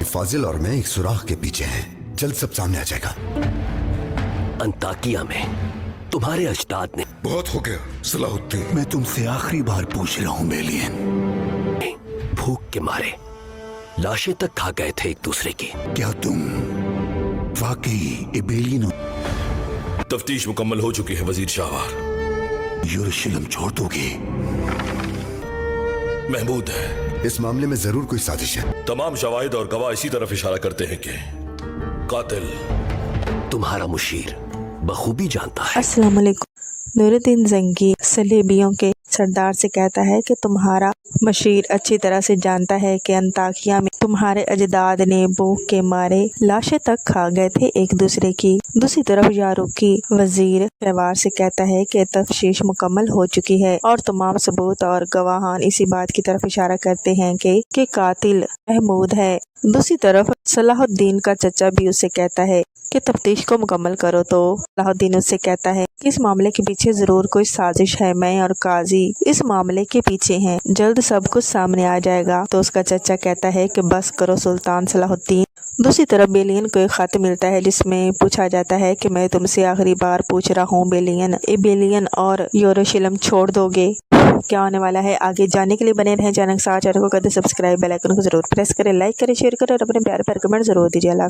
फाजिल और मैं एक सुराख के पीछे हैं, जल्द सब सामने आ जाएगा। अंताकिया में तुम्हारे अजदाद ने बहुत हो गया सलाहुद्दीन। मैं तुमसे आखिरी बार पूछ रहा हूँ बेलियन, भूख के मारे लाशें तक खा गए थे एक दूसरे की। क्या तुम वाकई एबेलियन हो? तफ्तीश मुकम्मल हो चुकी है वजीर शाहवार। यरूशलेम छोड़ दोगे? महमूद है, इस मामले में जरूर कोई साजिश है। तमाम शवाहिद और गवाह इसी तरफ इशारा करते हैं कि कातिल तुम्हारा मुशीर बखूबी जानता है। अस्सलाम वालेकुम। नूरुद्दीन जंगी सलेबियों के सरदार से कहता है कि तुम्हारा मशीर अच्छी तरह से जानता है कि अंताकिया में तुम्हारे अजदाद ने भूख के मारे लाशें तक खा गए थे एक दूसरे की। दूसरी तरफ यारूकी वजीर शहवार से कहता है कि तफ्तीश मुकम्मल हो चुकी है और तमाम सबूत और गवाहान इसी बात की तरफ इशारा करते हैं कि कातिल महमूद है। दूसरी तरफ सलाहुद्दीन का चचा भी उससे कहता है कि तफ्तीश को मुकम्मल करो, तो सलाहुद्दीन उससे कहता है कि इस मामले के पीछे जरूर कोई साजिश है, मैं और काजी इस मामले के पीछे हैं, जल्द सब कुछ सामने आ जाएगा। तो उसका चचा कहता है कि बस करो सुल्तान सलाहुद्दीन। दूसरी तरफ बेलियन को एक खत मिलता है जिसमें पूछा जाता है कि मैं तुमसे आखिरी बार पूछ रहा हूँ बेलियन, बेलियन और यरूशलेम छोड़ दोगे? क्या होने वाला है आगे जानने के लिए बने रहें चैनल के साथ। चैनल को कर दे सब्सक्राइब, बेल आइकन को जरूर प्रेस करें, लाइक करें, शेयर करें और अपने प्यारे प्यारे कमेंट जरूर दीजिए। अल्लाह।